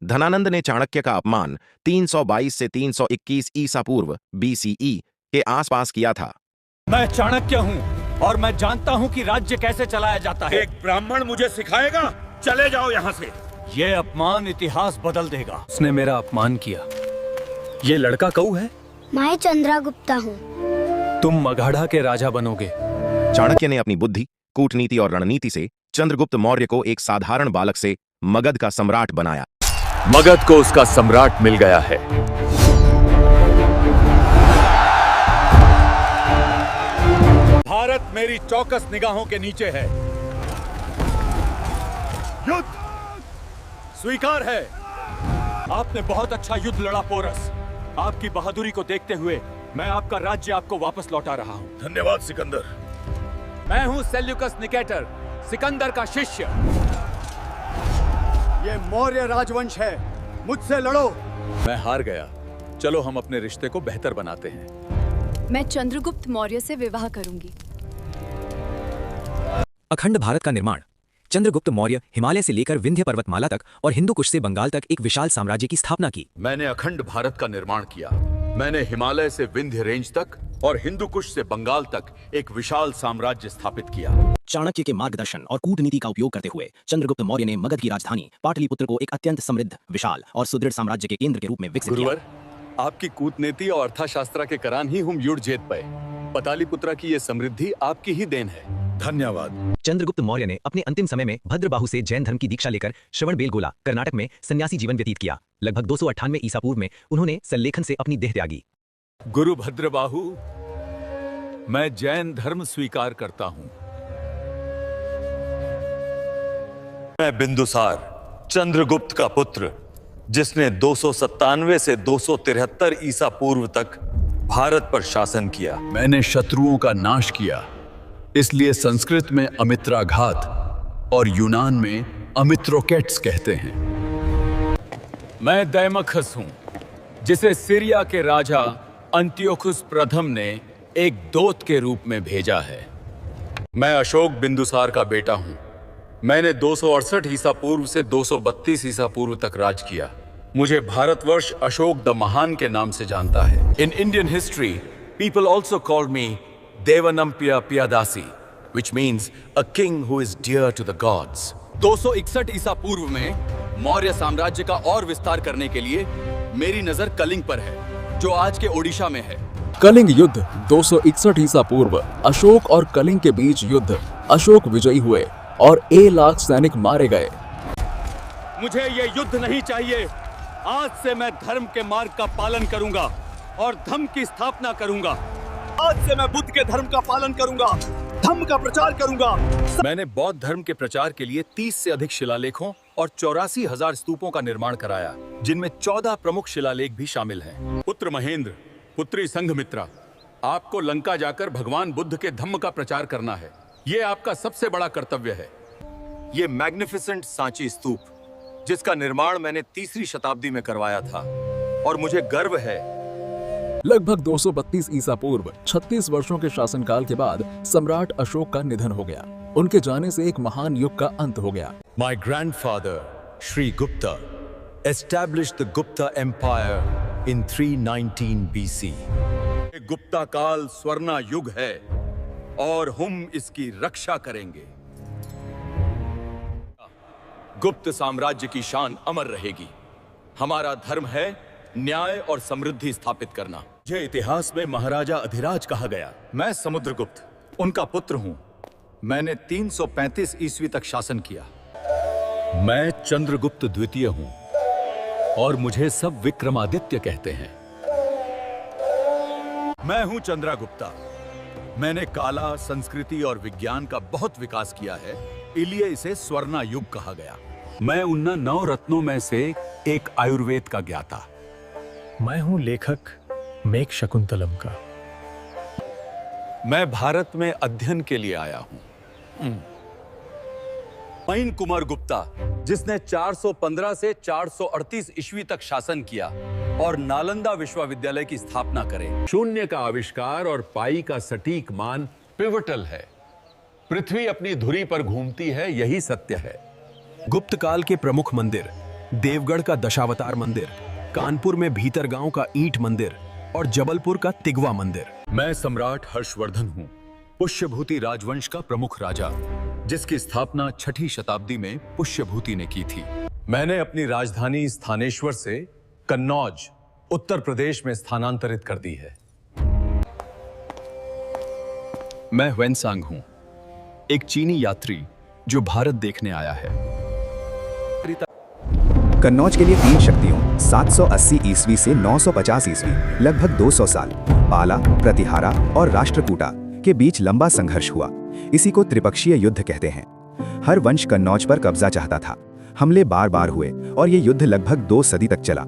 धनानंद ने चाणक्य का अपमान 322 से 321 ईसा पूर्व BCE के आसपास किया था। मैं चाणक्य हूँ और मैं जानता हूँ कि राज्य कैसे चलाया जाता है। एक ब्राह्मण मुझे सिखाएगा? चले जाओ यहाँ से। ये अपमान इतिहास बदल देगा। उसने मेरा अपमान किया। ये लड़का कऊ है? मैं चंद्रगुप्ता हूँ। तुम मगधा के राजा बनोगे। चाणक्य ने अपनी बुद्धि, कूटनीति और रणनीति से चंद्रगुप्त मौर्य को एक साधारण बालक से मगध का सम्राट बनाया। मगध को उसका सम्राट मिल गया है। भारत मेरी चौकस निगाहों के नीचे है। युद्ध स्वीकार है। आपने बहुत अच्छा युद्ध लड़ा पोरस। आपकी बहादुरी को देखते हुए मैं आपका राज्य आपको वापस लौटा रहा हूँ। धन्यवाद सिकंदर। मैं हूँ सेल्यूकस निकेटर, सिकंदर का शिष्य। ये मौर्य राजवंश है, मुझसे लड़ो। मैं हार गया। चलो हम अपने रिश्ते को बेहतर बनाते हैं। मैं चंद्रगुप्त मौर्य से विवाह करूंगी। अखंड भारत का निर्माण। चंद्रगुप्त मौर्य हिमालय से लेकर विंध्य पर्वतमाला तक और हिंदू कुश से बंगाल तक एक विशाल साम्राज्य की स्थापना की। मैंने अखंड भारत का निर्माण किया। मैंने हिमालय से विंध्य रेंज तक और हिंदू कुश से बंगाल तक एक विशाल साम्राज्य स्थापित किया। चाणक्य के मार्गदर्शन और कूटनीति का उपयोग करते हुए चंद्रगुप्त मौर्य ने मगध की राजधानी पाटलिपुत्र को एक अत्यंत समृद्ध, विशाल और सुदृढ़ साम्राज्य के केंद्र के रूप में विकसित किया। गुरुवर, आपकी कूटनीति और अर्थशास्त्र के कारण ही हम युद्ध जीत पाए। पाटलिपुत्र की ये समृद्धि आपकी ही देन है। धन्यवाद। चंद्रगुप्त मौर्य ने अपने अंतिम समय में भद्रबाहु से जैन धर्म की दीक्षा लेकर श्रवणबेलगोला, कर्नाटक में सन्यासी जीवन व्यतीत किया। लगभग 298 ईसा पूर्व में उन्होंने सल्लेखन से अपनी देह त्यागी। गुरु भद्रबाहु, मैं जैन धर्म स्वीकार करता हूं। मैं बिंदुसार, चंद्रगुप्त का पुत्र, जिसने 297 से 273 ईसा पूर्व तक भारत पर शासन किया। मैंने शत्रुओं का नाश किया, इसलिए संस्कृत में अमित्राघात और यूनान में अमित्रोकेट्स कहते हैं। मैं दैमखस हूँ, जिसे सीरिया के राजा अंतियोखुस प्रथम ने एक दूत के रूप में भेजा है। मैं अशोक बिंदुसार का बेटा हूं। मैंने 268 ईसा पूर्व से 232 ईसा पूर्व तक राज किया। मुझे भारतवर्ष अशोक द महान के नाम से जानता है। In Indian history, people also called me Devanampiya Piyadasi, which means a king who is dear to the gods. 261 ईसा पूर्व में मौर्य साम्राज्य का और विस्तार करने के लिए मेरी नजर कलिंग पर है, जो आज के ओडिशा में है। कलिंग युद्ध 261 ईसा पूर्व। अशोक और कलिंग के बीच युद्ध। अशोक विजयी हुए और 1 लाख सैनिक मारे गए। मुझे ये युद्ध नहीं चाहिए। आज से मैं धर्म के मार्ग का पालन करूंगा और धम्म की स्थापना करूंगा। आज से मैं बुद्ध के धर्म का पालन करूंगा, धम्म का प्रचार करूंगा। मैंने बौद्ध धर्म के प्रचार के लिए 30 से अधिक शिलालेखों और 84,000 स्तूपों का निर्माण कराया, जिनमें 14 प्रमुख शिलालेख भी शामिल हैं। पुत्र महेंद्र, पुत्री संघमित्रा, आपको लंका जाकर भगवान बुद्ध के धम्म का प्रचार करना है। ये आपका सबसे बड़ा कर्तव्य है। ये मैग्निफिसेंट सांची स्तूप, जिसका निर्माण मैंने 3री शताब्दी में करवाया था, और मुझे गर्व है। लगभग 232 ईसा पूर्व 36 वर्षों के शासनकाल के बाद सम्राट अशोक का निधन हो गया। उनके जाने से एक महान युग का अंत हो गया। My grandfather, Sri Gupta, established the Gupta Empire in 319 BC. Gupta काल स्वर्ण युग है और हम इसकी रक्षा करेंगे। गुप्त साम्राज्य की शान अमर रहेगी। हमारा धर्म है न्याय और समृद्धि स्थापित करना। मुझे इतिहास में महाराजा अधिराज कहा गया। मैं समुद्रगुप्त, उनका पुत्र हूं। मैंने 335 ईस्वी तक शासन किया। मैं चंद्रगुप्त द्वितीय हूं और मुझे सब विक्रमादित्य कहते हैं। मैं हूं चंद्रगुप्ता। मैंने कला, संस्कृति और विज्ञान का बहुत विकास किया है, इसलिए इसे स्वर्ण युग कहा गया। मैं उन 9 रत्नों में से एक आयुर्वेद का ज्ञाता। मैं हूं लेखक मेघ शकुंतलम का। मैं भारत में अध्ययन के लिए आया हूं। महीन कुमार गुप्ता, जिसने 415 से 438 ईस्वी तक शासन किया और नालंदा विश्वविद्यालय की स्थापना करे। शून्य का आविष्कार और पाई का सटीक मान पिवटल है। पृथ्वी अपनी धुरी पर घूमती है, यही सत्य है। गुप्त काल के प्रमुख मंदिर देवगढ़ का दशावतार मंदिर, कानपुर में भीतरगांव का ईंट मंदिर और जबलपुर का तिगवा मंदिर। मैं सम्राट हर्षवर्धन हूँ, पुष्यभूति राजवंश का प्रमुख राजा, जिसकी स्थापना 6ठी शताब्दी में पुष्यभूति ने की थी। मैंने अपनी राजधानी स्थानेश्वर से कन्नौज, उत्तर प्रदेश में स्थानांतरित कर दी है। मैं ह्वेनसांग हूँ, एक चीनी यात्री जो भारत देखने आया है। कन्नौज के लिए 3 शक्तियों 780 ईस्वी से 950 ईस्वी, लगभग 200 साल, पाला, प्रतिहारा और राष्ट्रकूटा के बीच लंबा संघर्ष हुआ। इसी को त्रिपक्षीय युद्ध कहते हैं। हर वंश कन्नौज पर कब्जा चाहता था। हमले बार बार हुए और ये युद्ध लगभग 2 सदी तक चला।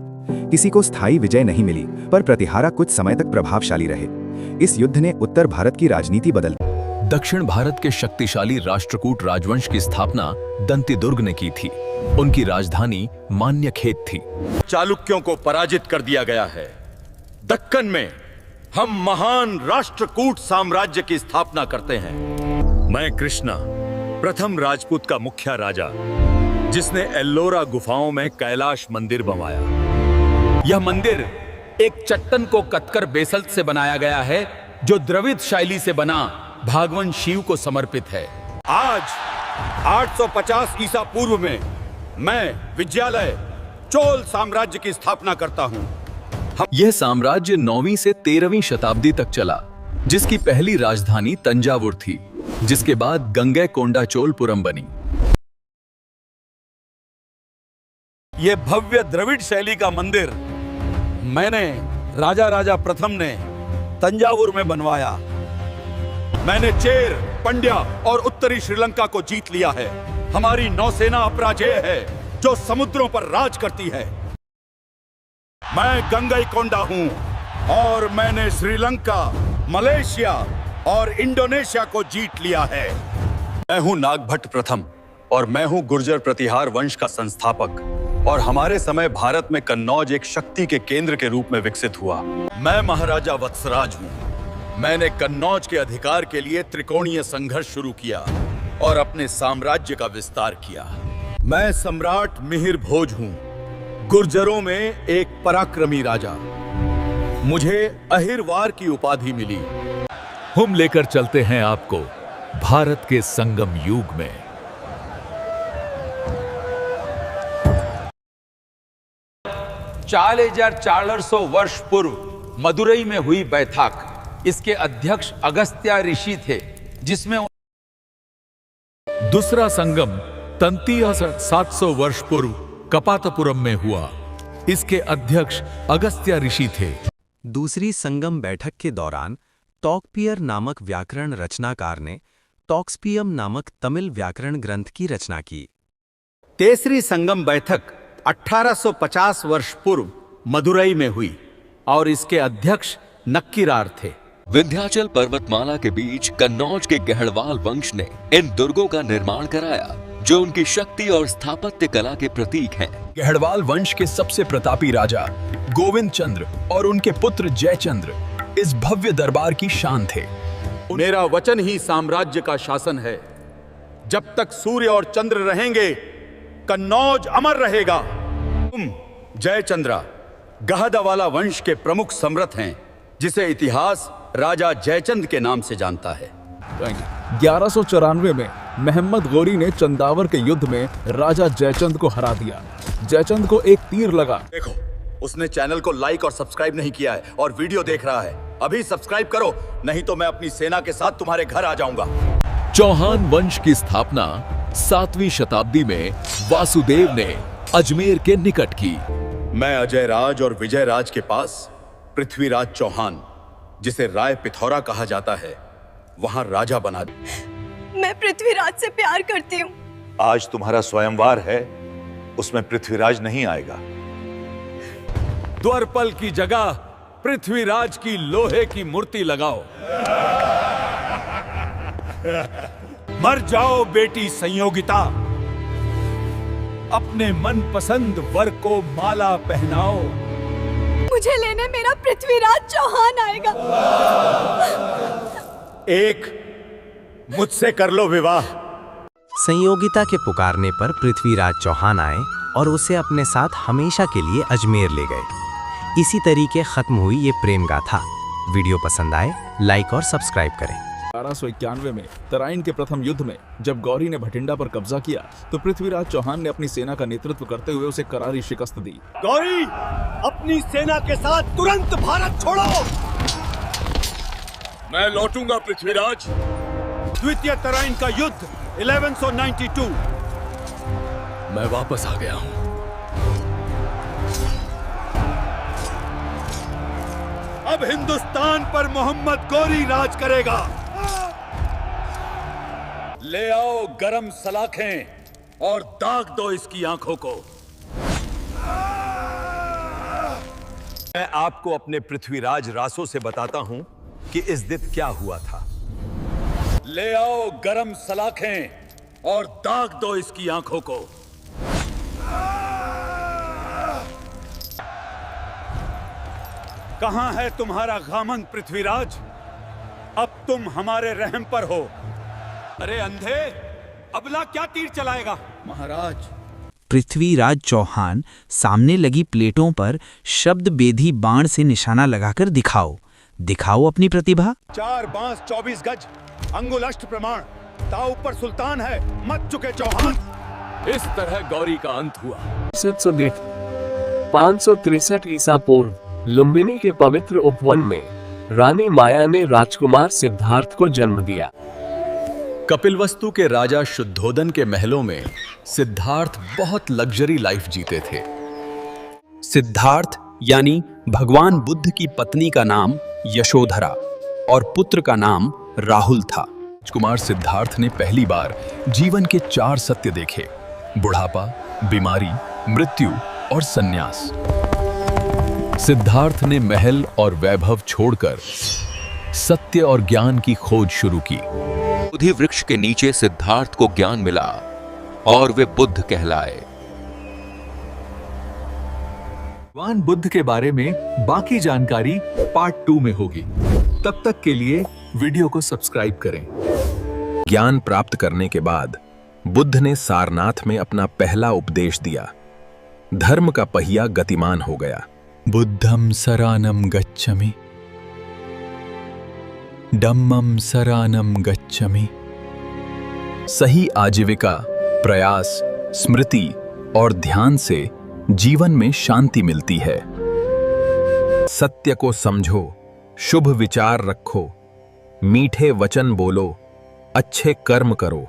किसी को स्थायी विजय नहीं मिली, पर प्रतिहारा कुछ समय तक प्रभावशाली रहे। इस युद्ध ने उत्तर भारत की राजनीति बदल दी। दक्षिण भारत के शक्तिशाली राष्ट्रकूट राजवंश की स्थापना दंतिदुर्ग ने की थी। उनकी राजधानी मान्यखेत थी। चालुक्यों को पराजित कर दिया गया है। दक्कन में हम महान राष्ट्रकूट साम्राज्य की स्थापना करते हैं। मैं कृष्णा, प्रथम राजपूत का मुखिया राजा, जिसने एल्लोरा गुफाओं में कैलाश मंदिर बनवाया। यह मंदिर एक चट्टन को कतकर बेसल्ट से बनाया गया है, जो द्रविड़ शैली से बना भागवान शिव को समर्पित है। आज 850 ईसा पूर्व में मैं विजयालय चोल साम्राज्य की स्थापना करता हूँ। यह साम्राज्य 9वीं से 13वीं शताब्दी तक चला, जिसकी पहली राजधानी तंजावुर थी, जिसके बाद गंगैकोंडाचोलपुरम बनी। यह भव्य द्रविड़ शैली का मंदिर मैंने राजा प्रथम ने तंजावुर में बनवाया। मैंने चेर, पंड्या और उत्तरी श्रीलंका को जीत लिया है। हमारी नौसेना अपराजेय है, जो समुद्रों पर राज करती है। मैं गंगैकोंडा हूं और मैंने श्रीलंका, मलेशिया और इंडोनेशिया को जीत लिया है। मैं हूँ नागभट्ट प्रथम और मैं हूँ गुर्जर प्रतिहार वंश का संस्थापक, और हमारे समय भारत में कन्नौज एक शक्ति के केंद्र के रूप में विकसित हुआ। मैं महाराजा वत्सराज हूँ। मैंने कन्नौज के अधिकार के लिए त्रिकोणीय संघर्ष शुरू किया और अपने साम्राज्य का विस्तार किया। मैं सम्राट मिहिर भोज हूँ, गुर्जरों में एक पराक्रमी राजा। मुझे अहिरवार की उपाधि मिली। हम लेकर चलते हैं आपको भारत के संगम युग में। 4400 वर्ष पूर्व मदुरई में हुई बैठक, इसके अध्यक्ष अगस्त्य ऋषि थे, जिसमें दूसरा संगम तंतीय 700 वर्ष पूर्व कपातपुरम में हुआ। इसके अध्यक्ष अगस्त्य ऋषि थे। दूसरी संगम बैठक के दौरान टॉकपियर नामक व्याकरण रचनाकार ने टॉक्सपियम नामक तमिल व्याकरण ग्रंथ की रचना की। तीसरी संगम बैठक 1850 वर्ष पूर्व मदुरई में हुई और इसके अध्यक्ष नक्कीरार थे। विंध्याचल पर्वतमाला के बीच कन्नौज के गहड़वाल वंश ने इन दुर्गों का निर्माण कराया, जो उनकी शक्ति और स्थापत्य कला के प्रतीक हैं। गहड़वाल वंश के सबसे प्रतापी राजा गोविंद चंद्र और उनके पुत्र जयचंद्र इस भव्य दरबार की शान थे। मेरा वचन ही साम्राज्य का शासन है। जब तक सूर्य और चंद्र रहेंगे, कन्नौज अमर रहेगा। तुम जयचंद्रा गहदवाला वंश के प्रमुख सम्राट हैं, जिसे इतिहास राजा जयचंद के नाम से जानता है। 1194 में मोहम्मद गोरी ने चंदावर के युद्ध में राजा जयचंद को हरा दिया। जयचंद को एक तीर लगा। देखो, उसने चैनल को लाइक और सब्सक्राइब नहीं किया है और वीडियो देख रहा है। अभी सब्सक्राइब करो, नहीं तो मैं अपनी सेना के साथ तुम्हारे घर आ जाऊंगा। चौहान वंश की स्थापना 7वीं शताब्दी में वासुदेव ने अजमेर के निकट की। मैं अजय राज और विजय राज के पास पृथ्वीराज चौहान, जिसे राय पिथौरा कहा जाता है, वहां राजा बना। मैं पृथ्वीराज से प्यार करती हूँ। आज तुम्हारा स्वयंवर है, उसमें पृथ्वीराज नहीं आएगा। द्वारपाल की जगह पृथ्वीराज की लोहे की मूर्ति लगाओ। मर जाओ बेटी संयोगिता, अपने मनपसंद वर को माला पहनाओ। मुझे लेने मेरा पृथ्वीराज चौहान आएगा। एक मुझसे कर लो विवाह। संयोगिता के पुकारने पर पृथ्वीराज चौहान आए और उसे अपने साथ हमेशा के लिए अजमेर ले गए। इसी तरीके खत्म हुई ये प्रेम गाथा। वीडियो पसंद आए लाइक और सब्सक्राइब करें। 1291 में तराइन के प्रथम युद्ध में जब गौरी ने भटिंडा पर कब्जा किया तो पृथ्वीराज चौहान ने अपनी सेना का नेतृत्व करते हुए उसे करारी शिकस्त दी। गौरी, अपनी सेना के साथ तुरंत भारत छोड़ो। मैं लौटूंगा पृथ्वीराज। द्वितीय तराइन का युद्ध 1192। मैं वापस आ गया हूं। अब हिंदुस्तान पर मोहम्मद गौरी राज करेगा। ले आओ गरम सलाखें और दाग दो इसकी आंखों को। मैं आपको अपने पृथ्वीराज रासों से बताता हूं कि इस दिन क्या हुआ था। ले आओ गरम सलाखें और दाग दो इसकी आंखों को। कहां है तुम्हारा घामंड पृथ्वीराज? अब तुम हमारे रहम पर हो। अरे अंधे, अबला क्या तीर चलाएगा? महाराज। पृथ्वीराज चौहान सामने लगी प्लेटों पर शब्द बेधी बाण से निशाना लगाकर दिखाओ अपनी प्रतिभा। 4 बांस 24 गज, अंगुल अष्ट प्रमाण, ताऊ पर सुल्तान है, मत चुके चौहान। इस तरह गौरी का अंत हुआ। 563 ईसा पूर्व लुम्बिनी के पवित्र उपवन में रानी माया ने राजकुमार सिद्धार्थ को जन्म दिया। कपिलवस्तु के राजा शुद्धोदन के महलों में सिद्धार्थ बहुत लग्जरी लाइफ जीते थे। सिद्धार्थ यानी भगवान बुद्ध की पत्नी का नाम यशोधरा और पुत्र का नाम राहुल था। राजकुमार सिद्धार्थ ने पहली बार जीवन के 4 सत्य देखे: बुढ़ापा, बीमारी, मृत्यु और संन्यास। सिद्धार्थ ने महल और वैभव छोड़कर सत्य और ज्ञान की खोज शुरू की। बोधि वृक्ष के नीचे सिद्धार्थ को ज्ञान मिला और वे बुद्ध कहलाए। भगवान बुद्ध के बारे में बाकी जानकारी पार्ट 2 में होगी। तब तक के लिए वीडियो को सब्सक्राइब करें। ज्ञान प्राप्त करने के बाद बुद्ध ने सारनाथ में अपना पहला उपदेश दिया। धर्म का पहिया गतिमान हो गया। बुद्धम शरणं गच्छमि, धम्मं शरणं गच्छमि। सही आजीविका, प्रयास, स्मृति और ध्यान से जीवन में शांति मिलती है। सत्य को समझो, शुभ विचार रखो, मीठे वचन बोलो, अच्छे कर्म करो,